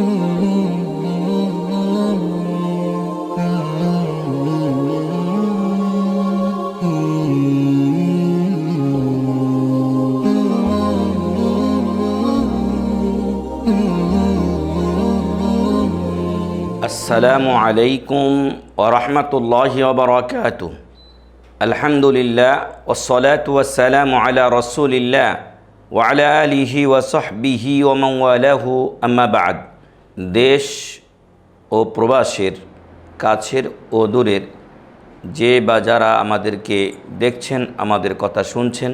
আসসালামু আলাইকুম ওয়া রাহমাতুল্লাহি ওয়া বারাকাতুহু। আলহামদুলিল্লাহ ওয়াসসালাতু ওয়াসসালামু আলা রাসূলিল্লাহ ওয়া আলা আলিহি ওয়া সাহবিহি ওয়া মান ওয়ালাহু, আম্মা বা'দ। দেশ ও প্রবাসের, কাছের ও দূরের যে বা যারা আমাদেরকে দেখছেন, আমাদের কথা শুনছেন,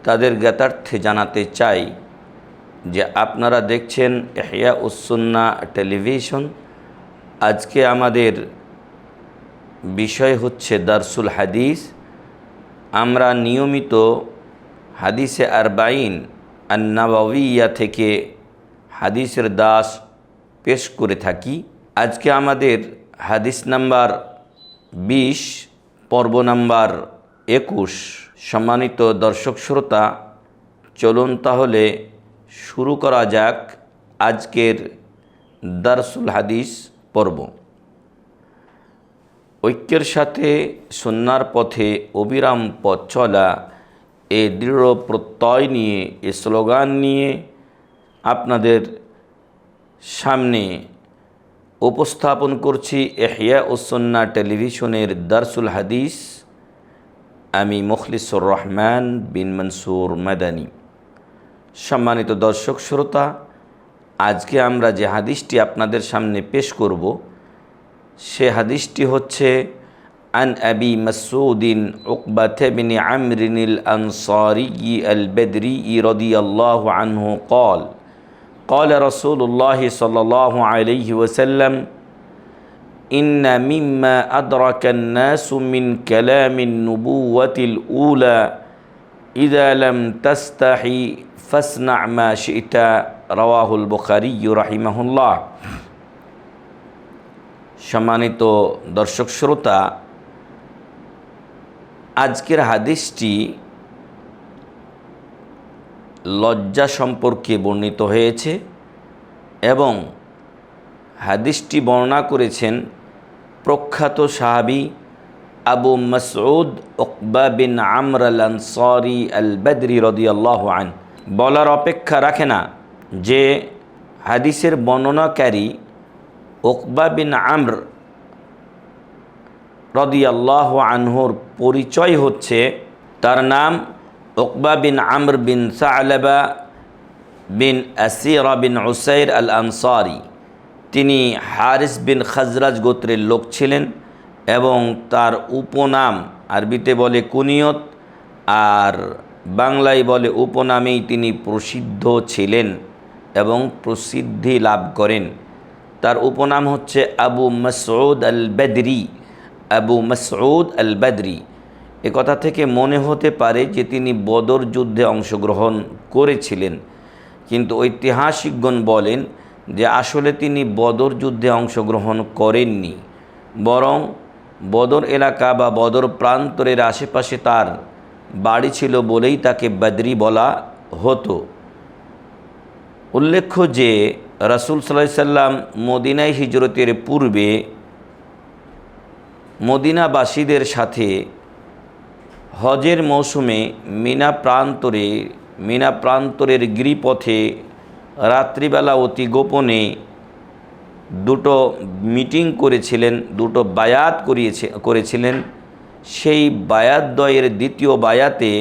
তাদের জ্ঞাতার্থে জানাতে চাই যে আপনারা দেখছেন ইহইয়াউস সুন্নাহ টেলিভিশন। আজকে আমাদের বিষয় হচ্ছে দারসুল হাদিস। আমরা নিয়মিত হাদিসে আরবাইন আন-নাওয়াবিয়্যা থেকে হাদিসের দাস পেশ করে থাকি। আজকে আমাদের হাদিস নাম্বার 20, পর্ব নাম্বার 21। সম্মানিত দর্শক শ্রোতা, চলুন তাহলে শুরু করা যাক আজকের দারসুল হাদিস পর্ব। ঐক্যের সাথে সুন্নাহর পথে অবিরাম পথ চলা, এ দৃঢ় প্রত্যয় নিয়ে, এ স্লোগান নিয়ে আপনাদের সামনে উপস্থাপন করছি ইহইয়াউস সুন্নাহ টেলিভিশনের দারসুল হাদিস। আমি মুখলিসুর রহমান বিন মনসুর মাদানী। সম্মানিত দর্শক শ্রোতা, আজকে আমরা যে হাদিসটি আপনাদের সামনে পেশ করব, সে হাদিসটি হচ্ছে আন আবি মাসউদিন উকবাত বিন আমরিনিল আনসারি আল বদরি রাদিয়াল্লাহু আনহু قال قال رسول الله صلى الله عليه وسلم إن مما أدرك الناس من كلام النبوة الأولى إذا لم تستحي فاصنع ما شئت রাওয়াহুল বুখারী রাহিমাহুল্লাহ। সম্মানিত দর্শক শ্রোতা, আজকের হাদিসটি লজ্জা সম্পর্কে বর্ণিত হয়েছে এবং হাদিসটি বর্ণনা করেছেন প্রখ্যাত সাহাবী আবু মাসউদ উকবা বিন আমর আল আনসারি আল বদরি রাদিয়াল্লাহু আনহু। বলার অপেক্ষা রাখে না যে হাদিসের বর্ণনাকারী উকবা বিন আমর রাদিয়াল্লাহু আনহুর পরিচয় হচ্ছে, তার নাম উকবা বিন আমর বিন সা'লাবা বিন আসিরা বিন উসাইর আল আনসারি। তিনি হারিস বিন খাজরাজ গোত্রের লোক ছিলেন এবং তার উপনাম, আরবিতে বলে কুনিয়ত আর বাংলায় বলে উপনামেই তিনি প্রসিদ্ধ ছিলেন এবং প্রসিদ্ধি লাভ করেন। তার উপনাম হচ্ছে আবু মাসউদ আল বদরি। আবু মাসউদ আল বদরি, এ কথা থেকে মনে হতে পারে যে তিনি বদর যুদ্ধে অংশগ্রহণ করেছিলেন, কিন্তু ঐতিহাসিকগণ বলেন যে আসলে তিনি বদর যুদ্ধে অংশগ্রহণ করেননি, বরং বদর এলাকা বা বদর প্রান্তরের আশেপাশে তার বাড়ি ছিল বলেই তাকে বদরি বলা হতো। উল্লেখ্য যে রাসূল সাল্লাল্লাহু আলাইহি সাল্লাম মদিনায় হিজরতের পূর্বে মদিনাবাসীদের সাথে হজের মৌসুমে মিনা প্রান্তরের গিরিপথে রাত্রিবেলা অতি গোপনে দুটো মিটিং করেছিলেন, দুটো বায়াত করেছিলেন। সেই বায়াতদ্বয়ের দ্বিতীয় বায়াতে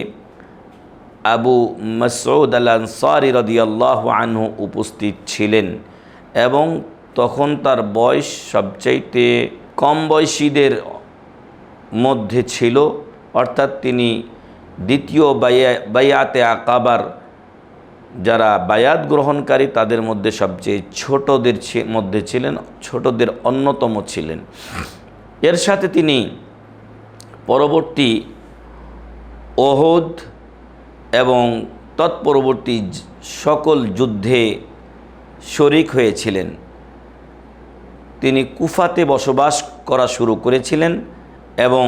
আবু মাসউদ আল আনসারি রাদিয়াল্লাহু আনহু উপস্থিত ছিলেন এবং তখন তার বয়স সবচাইতে কম বয়সীদের মধ্যে ছিল, অর্থাৎ তিনি দ্বিতীয় বায়াতে আকাবার যারা বায়াত গ্রহণকারী তাদের মধ্যে সবচেয়ে ছোটদের মধ্যে ছিলেন, ছোটদের অন্যতম ছিলেন। এর সাথে তিনি পরবর্তী ওহদ এবং তৎপরবর্তী সকল যুদ্ধে শরিক হয়েছিলেন। তিনি কুফাতে বসবাস করা শুরু করেছিলেন এবং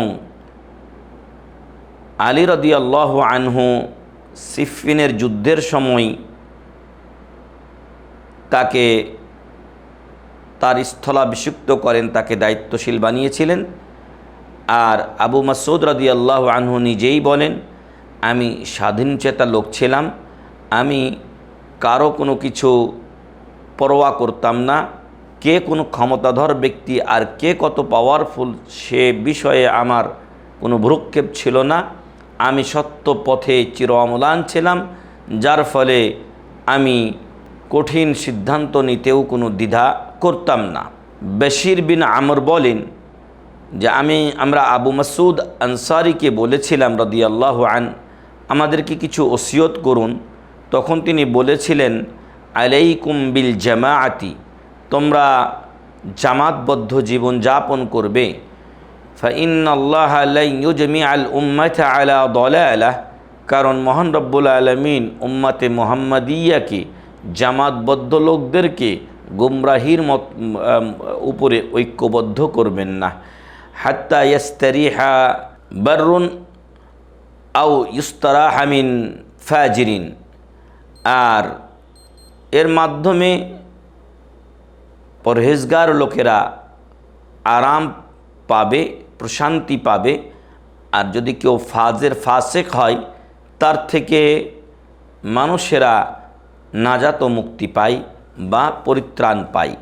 আলী রাদিয়াল্লাহু আনহু সিফফিনের যুদ্ধের সময় তাকে তার স্থলাভিষিক্ত করেন, তাকে দায়িত্বশীল বানিয়েছিলেন। আর আবু মাসউদ রাদিয়াল্লাহু আনহু নিজেই বলেন, আমি স্বাধীনচেতা লোক ছিলাম, আমি কারো কোনো কিছু পরোয়া করতাম না, কে কোনো ক্ষমতাধর ব্যক্তি আর কে কত পাওয়ারফুল সে বিষয়ে আমার কোনো ভ্রুক্ষেপ ছিল না। আমি সত্য পথে চির অম্লান ছিলাম, যার ফলে আমি কঠিন সিদ্ধান্ত নিতেও কোনো দ্বিধা করতাম না। বশির বিন আমর বলেন যে আমরা আবু মাসউদ আনসারীকে বলেছিলাম রাদিয়াল্লাহু আন, আমাদেরকে কিছু ওসিয়ত করুন। তখন তিনি বলেছিলেন, আলাইকুম বিল জামাআতি, তোমরা জামাতবদ্ধ জীবন যাপন করবে। ফাইন্নাল্লাহা লা ইউজমিআল উম্মাতা আলা দালালাহ, কারণ মহান রব্বুল আলামিন উম্মাতে মুহাম্মাদিয়াকে, জামাতবদ্ধ লোকদেরকে গুমরাহির উপরে ঐক্যবদ্ধ করবেন না। হাত্তা ইয়াস্তারিহা বাররুন আও ইস্তারাহা মিন ফাজিরিন, আর এর মাধ্যমে পরহেজগার লোকেরা আরাম পাবে, প্রশান্তি পাবে। আর যদি কেউ ফাসেক হয়, তার থেকে মানুষেরা নাজাত ও মুক্তি পায় বা পরিত্রাণ পায়।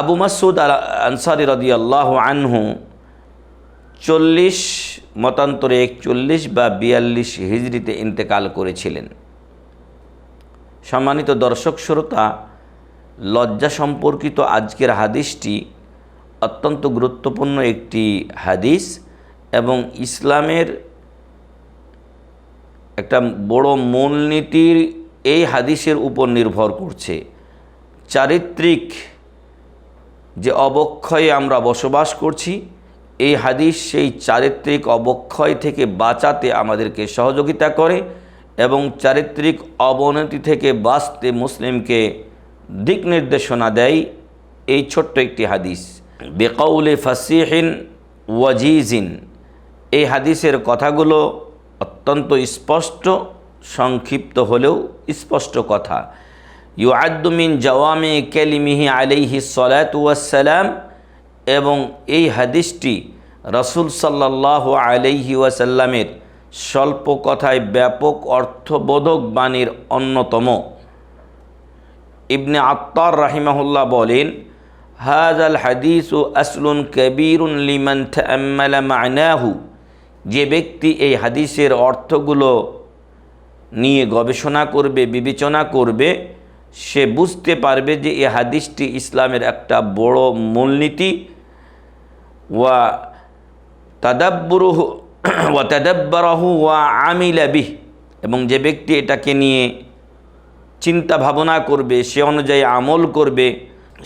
আবু মাসউদ আনসারী রাদিয়াল্লাহু আনহু 40 মতান্তরে 41 বা 42 হিজরিতে ইন্তেকাল করেছিলেন। সম্মানিত দর্শক শ্রোতা, লজ্জা সম্পর্কিত আজকের হাদিসটি অত্যন্ত গুরুত্বপূর্ণ একটি হাদিস এবং ইসলামের একটা বড় মূলনীতির এই হাদিসের উপর নির্ভর করছে। চারিত্রিক যে অবক্ষয়ে আমরা বসবাস করছি, এই হাদিস সেই চারিত্রিক অবক্ষয় থেকে বাঁচাতে আমাদেরকে সহযোগিতা করে এবং চারিত্রিক অবনতি থেকে বাঁচতে মুসলিমকে দিক নির্দেশনা দেয়। এই ছোট্ট একটি হাদিস, বেকাউলে ফাসিহিন ওয়াজিজিন, এই হাদিসের কথাগুলো অত্যন্ত স্পষ্ট, সংক্ষিপ্ত হলেও স্পষ্ট কথা। ইউআদ্দু মিন জাওয়ামি কালিমিহি আলাইহি সালাতু ওয়াসসালাম, এবং এই হাদিসটি রাসূল সাল্লাল্লাহু আলাইহি ওয়াসাল্লামের স্বল্প কথায় ব্যাপক অর্থবোধক বাণীর অন্যতম। ইবনে আত্তার রাহিমাহুল্লাহ বলেন, হাযাল হাদিসু আসলুন কবীরুন লিমান তাআম্মালা মা'নাহু, যে ব্যক্তি এই হাদিসের অর্থগুলো নিয়ে গবেষণা করবে, বিবেচনা করবে, সে বুঝতে পারবে যে এই হাদিসটি ইসলামের একটা বড় মূলনীতি। ওয়া তাদাব্বারাহু ওয়া আমিলা বিহ, এবং যে ব্যক্তি এটাকে নিয়ে চিন্তা ভাবনা করবে, সে অনুযায়ী আমল করবে,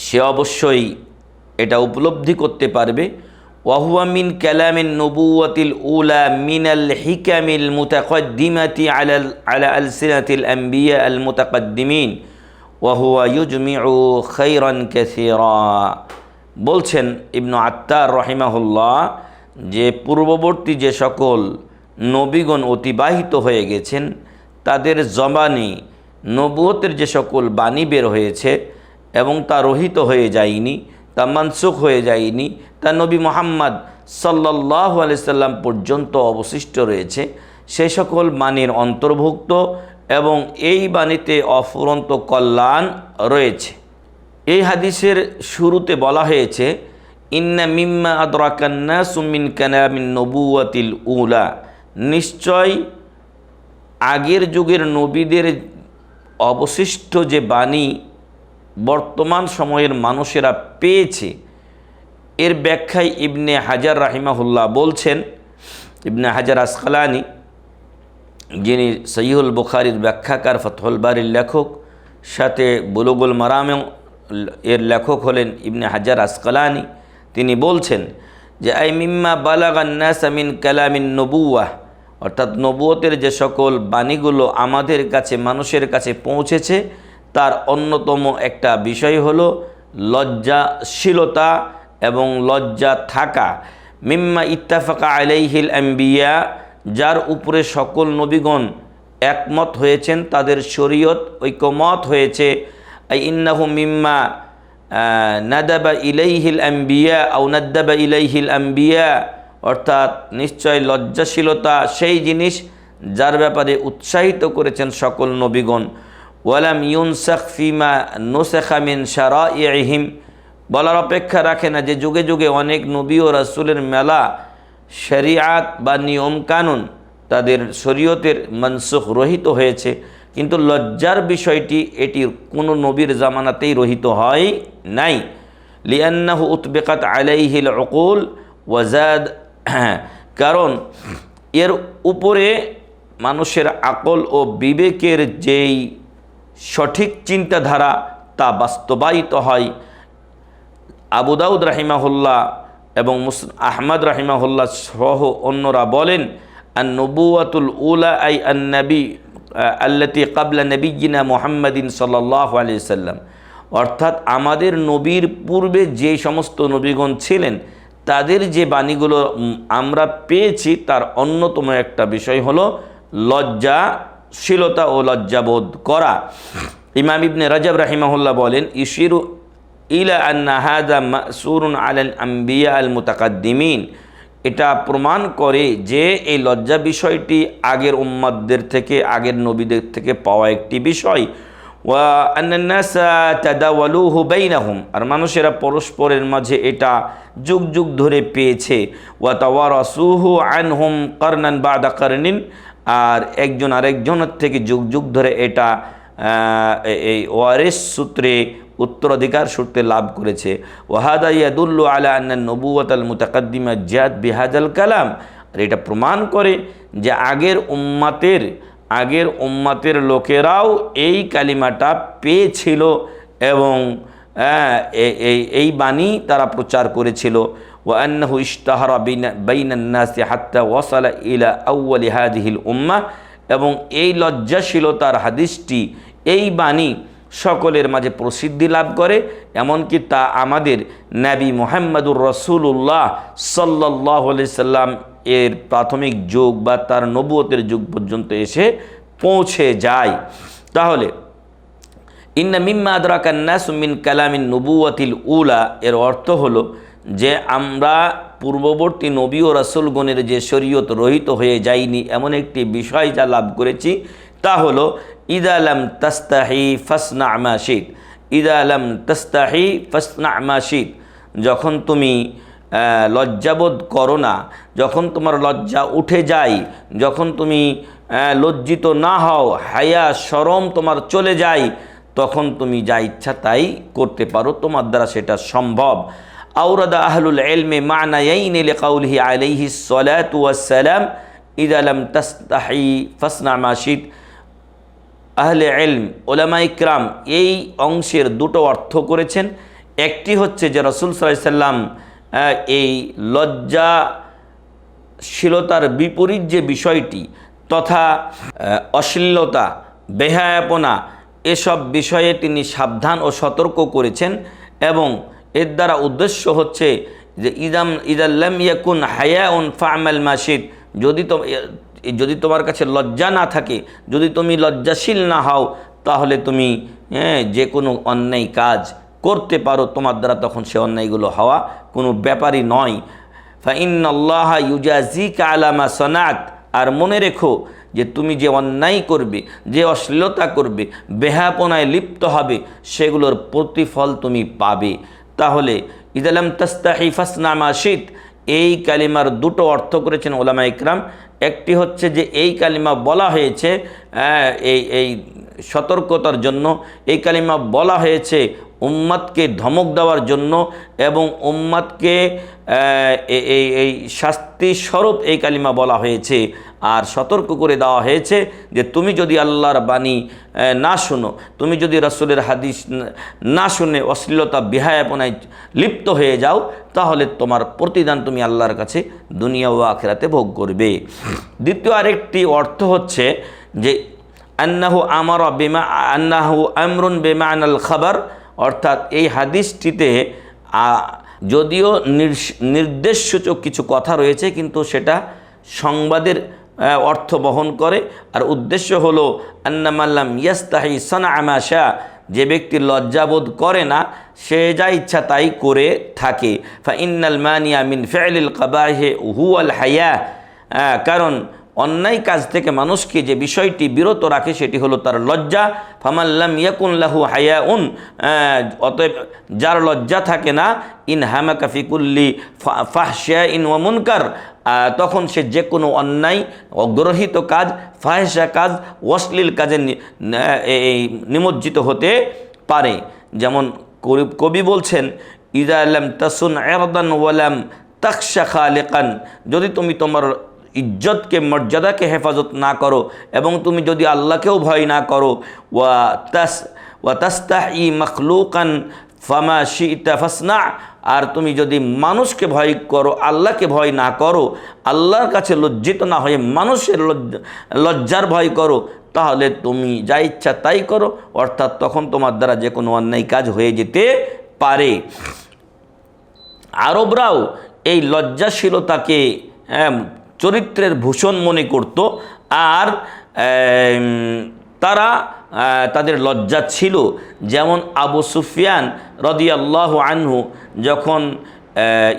সে অবশ্যই এটা উপলব্ধি করতে পারবে। ওয়াহুয়া মিন কালামিন নবুওয়াতিল উলা মিনাল হিকামিল মুতাকদ্দিমাতি আলা আলসিনাতিল আম্বিয়া আল মুতাকদ্দিমিন ওয়াহুয়া ইউজমিউ খাইরান কাসীরা। বলছেন ইবনু আত্তার রাহিমাহুল্লাহ যে পূর্ববর্তী যে সকল নবীগণ অতিবাহিত হয়ে গেছেন, তাদের জবানে নবুয়তের যে সকল বাণী বের হয়েছে এবং তা রহিত হয়ে যায়নি, তা মানসুখ হয়ে যায়নি, তা নবী মুহাম্মদ সাল্লাল্লাহু আলাইহি সাল্লাম পর্যন্ত অবশিষ্ট রয়েছে, সেই সকল বাণীর অন্তর্ভুক্ত এবং এই বাণীতে অফুরন্ত কল্যাণ রয়েছে। এই হাদিসের শুরুতে বলা হয়েছে, ইন্না মিম্মা আদরাকান নাসু মিন কালামিন নবুওয়াতিল উলা, নিশ্চয় আগের যুগের নবীদের অবশিষ্ট যে বাণী বর্তমান সময়ের মানুষেরা পেয়েছে, এর ব্যাখ্যায় ইবনে হাজার রাহিমাহুল্লাহ বলছেন, ইবনে হাজার আসকালানি, যিনি সহিহুল বুখারীর ব্যাখ্যাকার, ফাতহুল বারীর লেখক, সাথে বুলুগুল মারাম এর লেখক হলেন ইবনে হাজার আসকালানি, তিনি বলছেন যে আই মিম্মা বালাগান নাস মিন কালামিন নবুওয়াহ, অর্থাৎ নবুয়তের যে সকল বাণীগুলো আমাদের কাছে, মানুষের কাছে পৌঁছেছে, তার অন্যতম একটা বিষয় হলো লজ্জাশীলতা এবং লজ্জা থাকা। মিম্মা ইত্তাফাকা আলাইহিল আম্বিয়া, যার উপরে সকল নবীগণ একমত হয়েছেন, তাদের শরীয়ত ঐকমত হয়েছে। আই ইন্নাহু মিম্মা নাদাবা ইলাইহিল আম্বিয়া আও নাদাবা ইলাইহিল আম্বিয়া, অর্থাৎ নিশ্চয় লজ্জাশীলতা সেই জিনিস যার ব্যাপারে উৎসাহিত করেছেন সকল নবীগণ। ওয়ালাম ইউনসাখ ফিমা নুসিখা মিন শারাইহিম, বলার অপেক্ষা রাখে না যে যুগে যুগে অনেক নবী ও রাসূলের মেলা শরিয়াত বা নিয়ম কানুন তাদের শরীয়তের মনসুখ রহিত হয়েছে, কিন্তু লজ্জার বিষয়টি এটির কোনো নবীর জামানাতেই রহিত হয় নাই। লিআন্নাহু উতবিকাত আলাইহিল উকুল ওয়াজাদ, কারণ এর উপরে মানুষের আকল ও বিবেকের যেই সঠিক চিন্তাধারা তা বাস্তবায়িত হয়। আবু দাউদ রাহিমাহুল্লাহ এবং আহমদ রাহিমাহুল্লাহ সহ অন্যরা বলেন, আন নবুয়াতুল উলা আই আন নবী আল্লাতী ক্বাবলা নবিয়্যিনা মুহাম্মাদিন সাল্লাল্লাহু আলাইহি সাল্লাম, অর্থাৎ আমাদের নবীর পূর্বে যে সমস্ত নবীগণ ছিলেন তাদের যে বাণীগুলো আমরা পেয়েছি তার অন্যতম একটা বিষয় হলো লজ্জাশীলতা ও লজ্জাবোধ করা। ইমাম ইবনে রজব রাহিমাহুল্লাহ বলেন, ইশিরু ইলা আন্না হাযা মাসুরুন আলাল আম্বিয়া আল মুতাকাদ্দিমিন, এটা প্রমাণ করে যে এই লজ্জা বিষয়টি আগের উম্মাতদের থেকে, আগের নবীদের থেকে পাওয়া একটি বিষয়। ওয়া আন্নান নাসা তাদাওয়ালুহু বাইনাহুম, আর মানুষেরা পরস্পরের মাঝে এটা যুগ যুগ ধরে পেয়েছে। ওয়া তাওয়ারাসুহু আনহুম কারনান বাদা কারনিন, আর একজন আরেকজনের থেকে যুগ যুগ ধরে এটা এই ওয়ারিস সূত্রে, উত্তরাধিকার সূত্রে লাভ করেছে। ওয়াহাদা ইয়াদুল্লু আলা আন্না নবুওয়াতাল মুতাকাদ্দিমা জাত বিহাদাল কালাম, আর এটা প্রমাণ করে যে আগের উম্মাতের লোকেরাও এই কালিমাটা পেয়েছিল এবং এই বাণী তারা প্রচার করেছিল। ওয়া আন্নাহু ইশতাহারা বাইনান নাসি হাত্তা ওয়াসালা ইলা আউয়ালি হাযিহিল উম্মাহ, এবং এই লজ্জাশীলতার হাদিসটি, এই বাণী সকলের মাঝে প্রসিদ্ধি লাভ করে, এমনকি তা আমাদের নবী মুহাম্মদুর রাসূলুল্লাহ সাল্লাল্লাহু আলাইহি সাল্লাম এর প্রাথমিক যুগ বা তার নবুয়তের যুগ পর্যন্ত এসে পৌঁছে যায়। তাহলে ইন্না মিম্মা আদরাকান নাসু মিন কালামিন নবুওয়াতিল উলা, এর অর্থ হলো যে আমরা পূর্ববর্তী নবী ও রাসূলগণের যে শরীয়ত রহিত হয়ে যায়নি এমন একটি বিষয় যা লাভ করেছি, তা হলো ইদা লাম তাস্তাহি ফাসনা মা শিত, ইদা লাম তাস্তাহি ফাসনা মা শিত, যখন তুমি লজ্জাবোধ করো না, যখন তোমার লজ্জা উঠে যায়, যখন তুমি লজ্জিত না হও, হায়া শরম তোমার চলে যায়, তখন তুমি যা ইচ্ছা তাই করতে পারো, তোমার দ্বারা সেটা সম্ভব। আওরাদা আহলুল ইলমি মা'নায়াইন লিকাউলিহি আলাইহিস সালাতু ওয়াস সালাম ইদা লাম তাস্তাহি ফাসনা মা শিত। আহলে ইলম, উলামা ইকরাম এই অংশের দুটো অর্থ করেছেন। একটি হচ্ছে যে রাসূল সাল্লাল্লাহু আলাইহি সাল্লাম এই লজ্জাশীলতার বিপরীত যে বিষয়টি তথা অশ্লীলতা, বেহায়াপনা, এসব বিষয়ে তিনি সাবধান ও সতর্ক করেছেন, এবং এর দ্বারা উদ্দেশ্য হচ্ছে যে ইদাল্লাম ইয়াকুন হায়াউন ফা'মাল মা শিত, যদি তোমার কাছে লজ্জা না থাকে, যদি তুমি লজ্জাশীল না হও, তাহলে তুমি যে কোনো অন্যায় কাজ করতে পারো, তোমার দ্বারা তখন সে অন্যায়গুলো হওয়া কোনো ব্যাপারই নয়। ফাইন্নাল্লাহা ইউজাজিকা আলা মা সানাত, আর মনে রেখো যে তুমি যে অন্যায় করবে, যে অশ্লীলতা করবে, বেহাপনায় লিপ্ত হবে, সেগুলোর প্রতিফল তুমি পাবে। তাহলে ইদালাম তাস্তাহি ফাসনা মা শিত, এই কালিমার দুটো অর্থ করেছেন উলামা ইকরাম। একটি হচ্ছে যে এই কালিমা বলা হয়েছে এই সতর্কতার জন্য, এই কালিমা বলা হয়েছে উম্মাদকে ধমক দেওয়ার জন্য, এবং উম্মাদকে এই শাস্তি স্বরূপ এই কালিমা বলা হয়েছে, আর সতর্ক করে দেওয়া হয়েছে যে তুমি যদি আল্লাহর বাণী না শুনো, তুমি যদি রাসূলের হাদিস না শুনে অশ্লীলতা বেহায়াপনায় লিপ্ত হয়ে যাও, তাহলে তোমার প্রতিদান তুমি আল্লাহর কাছে দুনিয়া ও আখিরাতে ভোগ করবে। দ্বিতীয় আরেকটি অর্থ হচ্ছে যে আন্নাহু আমরুন বিমা'নাল খাবার, অর্থাৎ এই হাদিসটিতে যদিও নির্দেশসূচক কিছু কথা রয়েছে, কিন্তু সেটা সংবাদের অর্থ বহন করে। আর উদ্দেশ্য হলো আন্না মান লাম ইয়াস্তাহি সানা'a মা শা, যে ব্যক্তি লজ্জাবোধ করে না সে যা ইচ্ছা তাই করে থাকে। ফা ইন্নাল মানিয়া মিন ফি'লিল কাবাহি হুয়াল হায়া, কারণ অন্যায় কাজ থেকে মানুষকে যে বিষয়টি বিরত রাখে সেটি হলো তার লজ্জা। ফামান লাম ইয়াকুন লাহু হায়াউন, অতএব যার লজ্জা থাকে না, ইন হামাকা ফি কুল্লি ফাহশাইন ওয়া মুনকার, তখন সে যে কোনো অন্যায়, অগ্রহিত কাজ, ফাহেসা কাজ, অশ্লীল কাজে নিমজ্জিত হতে পারে। যেমন কবি বলছেন, ইযা লাম তাসুন ইরদান ওয়া লাম তাখশা খালিকান, যদি তুমি তোমার ইজ্জতকে, মর্যাদাকে হেফাজত না করো এবং তুমি যদি আল্লাহকেও ভয় না করো, ওয়া তাস্তাহি মাখলুকান ফামা শি'তা ফাসনা, আর তুমি যদি মানুষকে ভয় করো, আল্লাহকে ভয় না করো, আল্লাহর কাছে লজ্জিত না হয়ে মানুষের লজ্জার ভয় করো, তাহলে তুমি যা ইচ্ছা তাই করো, অর্থাৎ তখন তোমার দ্বারা যে কোনো অন্যায় কাজ হয়ে যেতে পারে। আরবরাও এই লজ্জাশীলতাকে চরিত্রের ভূষণ মনে করত, আর তারা তাদের লজ্জা ছিল। যেমন আবু সুফিয়ান রাদিয়াল্লাহু আনহু যখন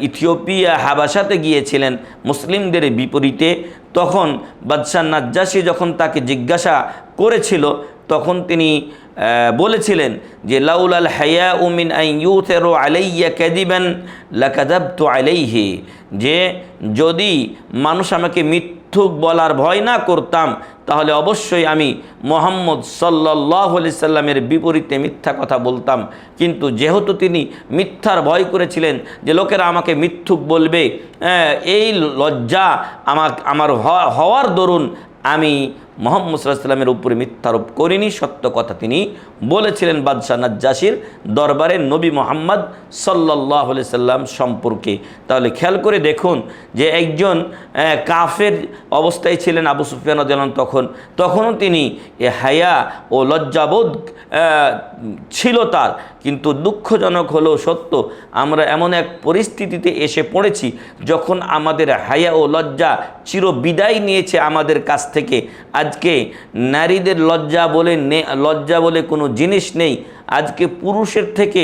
ইথিওপিয়া হাবাসাতে গিয়েছিলেন মুসলিমদের বিপরীতে, তখন বাদশাহ নাজ্জাশী যখন তাকে জিজ্ঞাসা করেছিল, তখন তিনি বলেছিলেন যে লাউলাল হায়াউ মিন আন ইউথিরু আলাইয়া কাযিবান লাকাযাবতু আলাইহি, যে যদি মানুষ আমাকে মিথ্যুক বলার ভয় না করতাম তাহলে অবশ্যই আমি মুহাম্মদ সাল্লাল্লাহু আলাইহি সাল্লামের বিপরীতে মিথ্যা কথা বলতাম। কিন্তু যেহেতু তিনি মিথ্যার ভয় করেছিলেন যে লোকেরা আমাকে মিথ্যুক বলবে, এই লজ্জা আমার হওয়ার দরুন আমি মুহাম্মদ সাল্লাল্লাহু আলাইহি সাল্লামের উপরে মিথ্যারোপ করিনি, সত্য কথা তিনি বলেছিলেন বাদশাহ নাজ্জাশীর দরবারে নবী মুহাম্মদ সাল্লাল্লাহু আলাইহি সাল্লাম সম্পর্কে। তাহলে খেয়াল করে দেখুন যে একজন কাফের অবস্থায় ছিলেন আবু সুফিয়ান রাদিয়াল্লাহু আনহু, তখনও তিনি হায়া ও লজ্জাবোধ ছিল তার। কিন্তু দুঃখজনক হলেও সত্য, আমরা এমন এক পরিস্থিতিতে এসে পড়েছি যখন আমাদের হায়া ও লজ্জা চিরবিদায় নিয়েছে আমাদের কাছ থেকে। আজকে নারীদের লজ্জা বলে কোনো জিনিস নেই। আজকে পুরুষের থেকে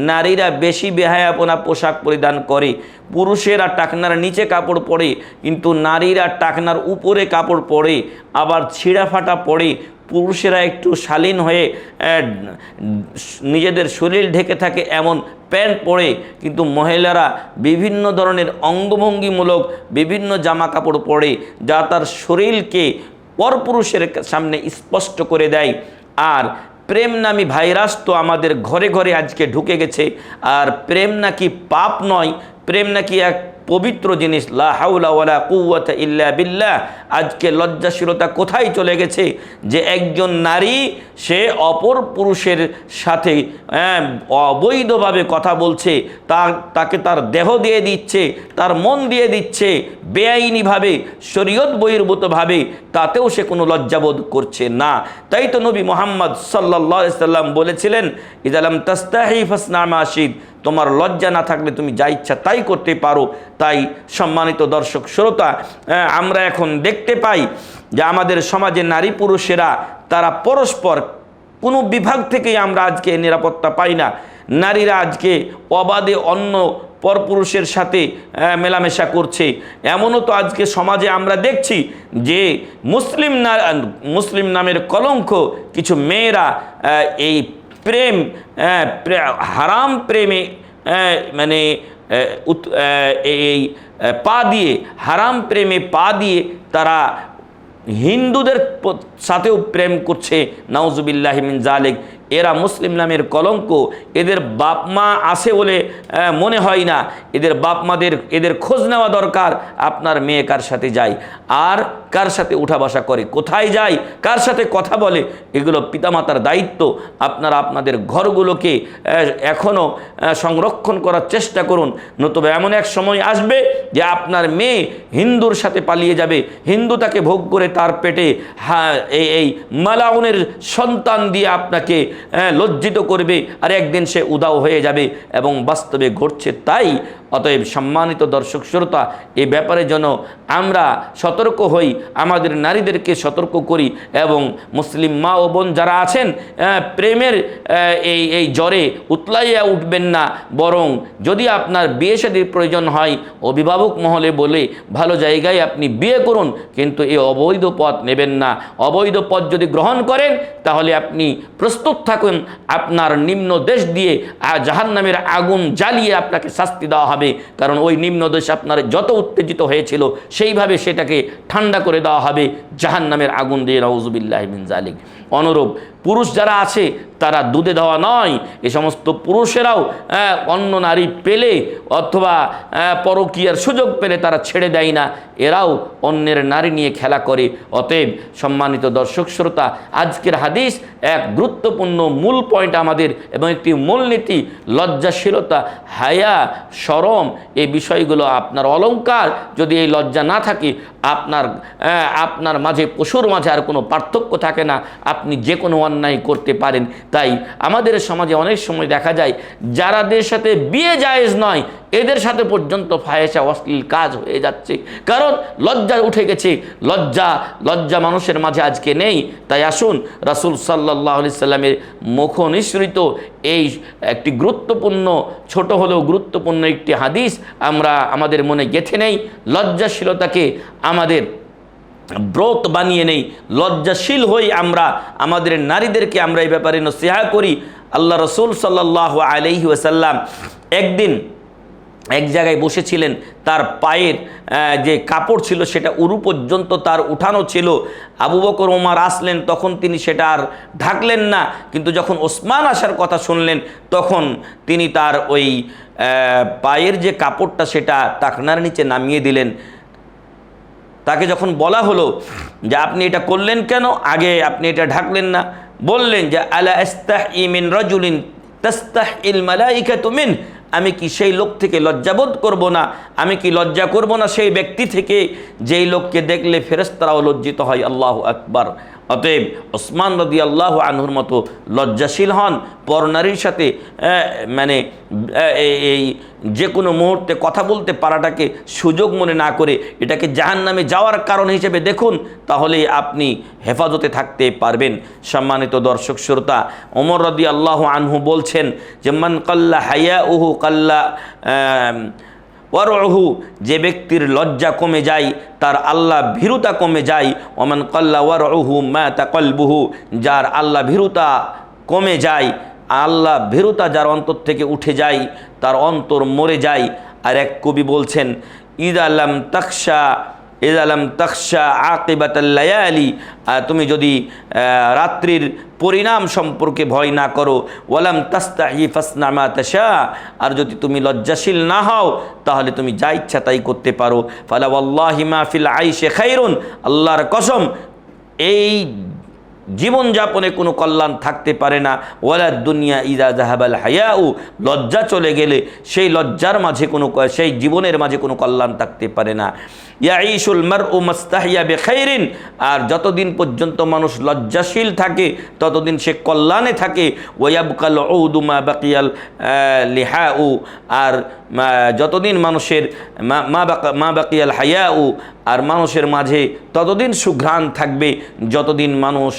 নারীরা বেশি বেহায়াপনা পোশাক পরিধান করে। পুরুষেরা টাকনার নিচে কাপড় পরে, কিন্তু নারীরা টাকনার উপরে কাপড় পরে, আবার ছিঁড়া ফাটা পরে। পুরুষেরা একটু শালীন হয়ে নিজেদের শরীর ঢেকে থাকে এমন প্যান্ট পরে, কিন্তু মহিলারা বিভিন্ন ধরনের অঙ্গভঙ্গিমূলক বিভিন্ন জামা কাপড় পরে, যা তার শরীরকে পরপুরুষের সামনে স্পষ্ট করে দেয়। আর প্রেম নামী ভাইরাস তো আমাদের ঘরে ঘরে আজকে ঢুকে গেছে। আর প্রেম নাকি পাপ নয়, প্রেম নাকি এক পবিত্র জিনিস। লা হাওলা ওয়ালা কুওয়াতা ইল্লা বিল্লাহ। আজকে লজ্জাশীলতা কোথায় চলে গেছে যে একজন নারী সে অপর পুরুষের সাথে অবৈধভাবে কথা বলছে, তাকে তার দেহ দিয়ে দিচ্ছে, তার মন দিয়ে দিচ্ছে বেআইনিভাবে, শরীয়ত বহির্ভূতভাবে, তাতেও সে কোনো লজ্জাবোধ করছে না। তাই তো নবী মুহাম্মদ সাল্লাল্লাহু আলাইহি সাল্লাম বলেছিলেন, ইযা লাম তাস্তাহি ফাসনা মা শি'ত, তোমার লজ্জা না থাকলে তুমি যা ইচ্ছা তাই করতে পারো। তাই সম্মানিত দর্শক শ্রোতা, আমরা এখন দেখতে পাই যে আমাদের সমাজে নারী পুরুষেরা তারা পরস্পর কোনো বিভাগ থেকেই আমরা আজকে নিরাপত্তা পাই না। নারীরা আজকে অবাধে অন্য পরপুরুষের সাথে মেলামেশা করছে। এমনও তো আজকে সমাজে আমরা দেখছি যে মুসলিম নামের কলঙ্ক কিছু মেয়েরা এই হারাম প্রেমে এই হারাম প্রেমে পা দিয়ে তারা হিন্দুদের সাথেও প্রেম করছে। নাউজুবিল্লাহি মিন জালিক। এরা মুসলিম নামের কলঙ্ক। এদের বাপ মা আছে বলে মনে হয় না। এদের খোঁজ নেওয়া দরকার। আপনার মেয়ে কার সাথে যায়, আর কার সাথে উঠা বসা করে, কোথায় যায়, কার সাথে কথা বলে, এগুলো পিতামাতার দায়িত্ব। আপনারা আপনাদের ঘরগুলোকে এখনও সংরক্ষণ করার চেষ্টা করুন, নতুবা এমন এক সময় আসবে যে আপনার মেয়ে হিন্দুর সাথে পালিয়ে যাবে, হিন্দু তাকে ভোগ করে তার পেটে এই মালাউনের সন্তান দিয়ে আপনাকে লজ্জিত করবে, আর একদিন সে উদাও হয়ে যাবে। এবং বাস্তবে ঘটছে তাই। অতএব সম্মানিত দর্শক শ্রোতা, এ ব্যাপারে যেন আমরা সতর্ক হই, আমাদের নারীদেরকে সতর্ক করি এবং মুসলিম মা ও বোন যারা আছেন প্রেমের এই জ্বরে উতলাইয়া উঠবেন না, বরং যদি আপনার বিয়ে শাদীর প্রয়োজন হয় অভিভাবক মহলে বলে ভালো জায়গায় আপনি বিয়ে করুন, কিন্তু এই অবৈধ পথ নেবেন না। অবৈধ পথ যদি গ্রহণ করেন তাহলে আপনি প্রস্তুত থাকুন, আপনার নিম্ন দেশ দিয়ে জাহান্নামের আগুন জ্বালিয়ে আপনাকে শাস্তি দেওয়া হবে। কারণ ওই নিম্ন দেশ আপনার যত উত্তেজিত হয়েছিল সেইভাবে সেটাকে ঠান্ডা করে দেওয়া হবে জাহান্নামের আগুন দিয়ে, নাউযুবিল্লাহি মিন যালিক। অনুরূপ পুরুষ যারা আছে তারা দুধে দেওয়া নয়, এ সমস্ত পুরুষেরাও অন্য নারী পেলে অথবা পরকীয়ার সুযোগ পেলে তারা ছেড়ে দেয় না, এরাও অন্যের নারী নিয়ে খেলা করে। অতএব সম্মানিত দর্শক শ্রোতা, আজকের হাদিস এক গুরুত্বপূর্ণ মূল পয়েন্ট আমাদের এবং একটি মূলনীতি, লজ্জাশীলতা, হায়া, শরম, এই বিষয়গুলো আপনার অলংকার। যদি এই লজ্জা না থাকে আপনার মাঝে পশুর মাঝে আর কোনো পার্থক্য থাকে না, আপনি যে কোনো অন্যায় করতে পারেন। তাই আমাদের সমাজে অনেক সময় দেখা যায় যারাদের সাথে বিয়ে জায়েজ নয় এদের সাথে পর্যন্ত ফাহেসা অশ্লীল কাজ হয়ে যাচ্ছে, কারণ লজ্জা উঠে গেছে। লজ্জা মানুষের মাঝে আজকে নেই। তাই আসুন রাসূল সাল্লাল্লাহু আলাইহি সাল্লামের মুখ নিঃসৃত এই একটি গুরুত্বপূর্ণ, ছোট হলেও গুরুত্বপূর্ণ একটি হাদিস আমরা আমাদের মনে গেঁথে নেই। লজ্জাশীলতাকে আমাদের ব্রত বানিয়ে নেই, লজ্জাশীল হই আমরা, আমাদের নারীদেরকে আমরা এই ব্যাপারে নসিহত করি। আল্লাহ রাসূল সাল্লাল্লাহু আলাইহি ওয়াসাল্লাম একদিন এক জায়গায় বসেছিলেন, তার পায়ের যে কাপড় ছিল সেটা উরু পর্যন্ত তার উঠানো ছিল। আবু বকর ওমর আসলেন, তখন তিনি সেটা আর ঢাকলেন না, কিন্তু যখন ওসমান আসার কথা শুনলেন তখন তিনি তার ওই পায়ের যে কাপড়টা সেটা টাকনার নিচে নামিয়ে দিলেন। তাকে যখন বলা হলো যে আপনি এটা করলেন কেন, আগে আপনি এটা ঢাকলেন না, বললেন যে আলা আস্তাহি মিন রাজুলিন তাস্তাহিল মালাইকাতু মিন, আমি কি সেই লোক থেকে লজ্জাবোধ করব না, আমি কি লজ্জা করব না সেই ব্যক্তি থেকে যেই লোককে দেখলে ফেরেশতারাও লজ্জিত হয়। আল্লাহু আকবার। অতএব ওসমান রাদিয়াল্লাহু আনহুর মতো লজ্জাশীল হন, পরনারীর সাথে এই যে কোনো মুহূর্তে কথা বলতে পারাটাকে সুযোগ মনে না করে এটাকে জাহান্নামে যাওয়ার কারণ হিসেবে দেখুন, তাহলেই আপনি হেফাজতে থাকতে পারবেন। সম্মানিত দর্শক শ্রোতা, ওমর রাদিয়াল্লাহু আনহু বলছেন যে মান কাল্লা হায়াউহু কাল্লা ওয়ারউহু, যে ব্যক্তির লজ্জা কমে যায় তার আল্লাহ ভীরুতা কমে যায়। ওমান কাল্লা ওয়ারউহু মাতা কলবুহু, যার আল্লাহ ভীরুতা কমে যায়, আল্লাহ ভীরুতা যার অন্তর থেকে উঠে যায় তার অন্তর মরে যায়। আর এক কবি বলছেন ইযা লাম তাখশা আকিবাতাল লায়ালি, তুমি যদি রাত্রির পরিণাম সম্পর্কে ভয় না করো, ওয়ালাম তাস্তাহি ফাসনা মা তাশা, আর যদি তুমি লজ্জাশীল না হও তাহলে তুমি যা ইচ্ছা তাই করতে পারো। ফালা ওয়াল্লাহি মা ফিল আইশি খায়রুন, আল্লাহর কসম এই জীবনযাপনে কোনো কল্যাণ থাকতে পারে না। ওয়ালা দুনিয়া ইযা যাহাবাল হায়াউ, লজ্জা চলে গেলে সেই লজ্জার মাঝে সেই জীবনের মাঝে কোনো কল্যাণ থাকতে পারে না। ইয়াঈশুল মারউ মাস্তাহিয়া বিখাইরিন, আর যতদিন পর্যন্ত মানুষ লজ্জাশীল থাকে ততদিন সে কল্যাণে থাকে। ওয়ায়াবকাল উদু মা বাকিয়াল লিহাউ, আর যতদিন মানুষের মা বাকিয়াল হায়াউ, আর মানুষের মাঝে ততদিন সুঘ্রাণ থাকবে যতদিন মানুষ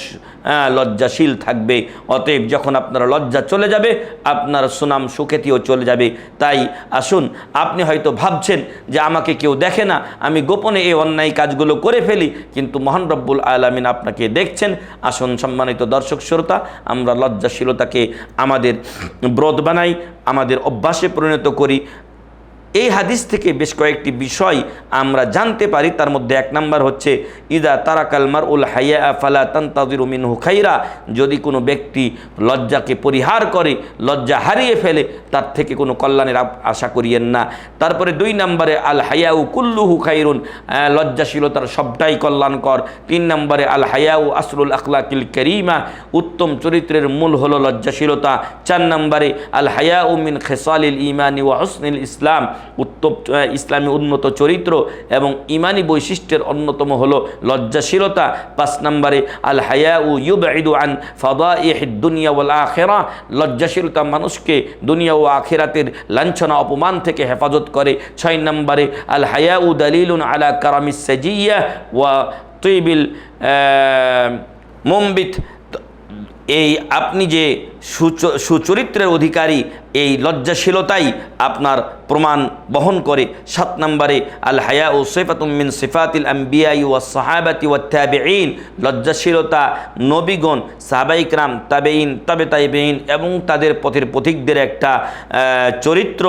লজ্জাশীল থাকবে। অতএব যখন আপনার লজ্জা চলে যাবে আপনার সুনাম সুখ্যাতিও চলে যাবে। তাই আসুন, আপনি হয়তো ভাবছেন যে আমাকে কেউ দেখে না, আমি গোপনে এই অন্যায় কাজগুলো করে ফেলি, কিন্তু মহান রব্বুল আলামিন আপনাকে দেখছেন। আসুন সম্মানিত দর্শক শ্রোতা, আমরা লজ্জাশীলতাকে আমাদের ব্রত বানাই, আমাদের অভ্যাসে পরিণত করি। এই হাদিস থেকে বেশ কয়েকটি বিষয় আমরা জানতে পারি। তার মধ্যে এক নাম্বার হচ্ছে ইদা তারাকাল মারউল হায়া ফালা তানতাযিরু মিনহু খাইরা, যদি কোনো ব্যক্তি লজ্জাকে পরিহার করে, লজ্জা হারিয়ে ফেলে, তার থেকে কোনো কল্যাণের আশা করিয়েন না। তারপরে 2 নম্বরে আল হায়াউ কুল্লুহু খাইরুন, লজ্জাশীলতার সবটাই কল্যাণকর। 3 নম্বরে আল হায়াউ আসরুল আখলাকিল কারীমা, উত্তম চরিত্রের মূল হলো লজ্জাশীলতা। 4 নম্বরে আল হায়াউ মিন খিসালিল ঈমানি ওয়া হুসনিল ইসলাম, উত্তম ইসলামী উন্নত চরিত্র এবং ইমানি বৈশিষ্ট্যের অন্যতম হলো লজ্জাশীলতা। 5 নম্বরে আল হায়াউ ইউবঈদু আন ফাদাইহিদ দুনিয়া ওয়াল আখিরাহ, লজ্জাশীলতা মানুষকে দুনিয়া ও আখিরাতের লাঞ্ছনা অপমান থেকে হেফাজত করে। 6 নম্বরে আল হায়াউ দালিলুন আলা কারামিস সাজিয়্যা ওয়া তিবিল মুমবিত, এই আপনি যে সুচরিত্রের অধিকারী এই লজ্জাশীলতাই আপনার প্রমাণ বহন করে। 7 নম্বরে আল হায়াউ সিফাতুম মিন সিফাতিল আম্বিয়া ওয়াস সাহাবাতি ওয়াত তাবিঈন, লজ্জাশীলতা নবীগণ, সাহাবায়ে কিরাম, তাবেঈন, তবে তাবেঈন এবং তাদের পথের পথিকদের একটা চরিত্র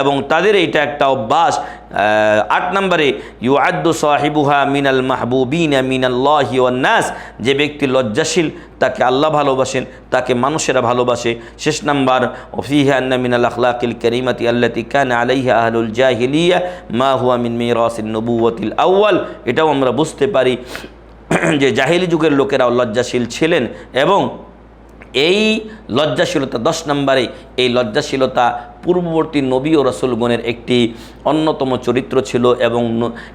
এবং তাদের এইটা একটা অভ্যাস। 8 নম্বরে ইউআদ্দু সাহিবুহা মিনাল মাহবুবিনা মিনাল্লাহি ওয়ান নাস, যে ব্যক্তি লজ্জাশীল তাকে আল্লাহ ভালোবাসেন, তাকে মানুষেরা ভালোবাসে। 6 নম্বর ওফিহা আন্না মিনাল আখলাকিল কারীমাতি আল্লাতী কানা আলাইহা আহলুল জাহিলিয়া মা হুয়া মিন মিরাসিন নবুওয়াতিল আউয়াল, এটাও আমরা বুঝতে পারি যে জাহিলি যুগের লোকেরা লজ্জাশীল ছিলেন এবং এই লজ্জাশীলতা 10 নম্বরে এই লজ্জাশীলতা পূর্ববর্তী নবী ও রাসূলগণের একটি অন্যতম চরিত্র ছিল এবং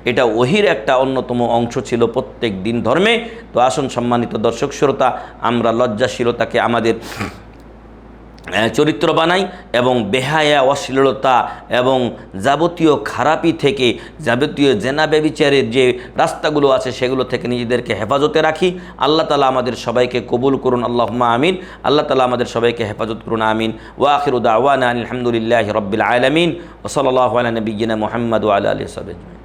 এটা ওহির একটা অন্যতম অংশ ছিল প্রত্যেক দিন ধর্মে। তো আসুন সম্মানিত দর্শক শ্রোতা, আমরা লজ্জাশীলতাকে আমাদের চরিত্র বানাই এবং বেহায়া, অশ্লীলতা এবং যাবতীয় খারাপি থেকে, যাবতীয় জেনা ব্যভিচারের যে রাস্তাগুলো আছে সেগুলো থেকে নিজেদেরকে হেফাজতে রাখি। আল্লাহ তাআলা আমাদের সবাইকে কবুল করুন, আল্লাহুম্মা আমিন। আল্লাহ তাআলা আমাদের সবাইকে হেফাজত করুন, আমিন। ওয়া আখিরু দাওয়ানা আলহামদুলিল্লাহি রাব্বিল আলামিন ওয়া সাল্লাল্লাহু আলা নাবিয়্যিনা মুহাম্মদ ওয়া আলা আলিহি ওয়া সাহবিহি।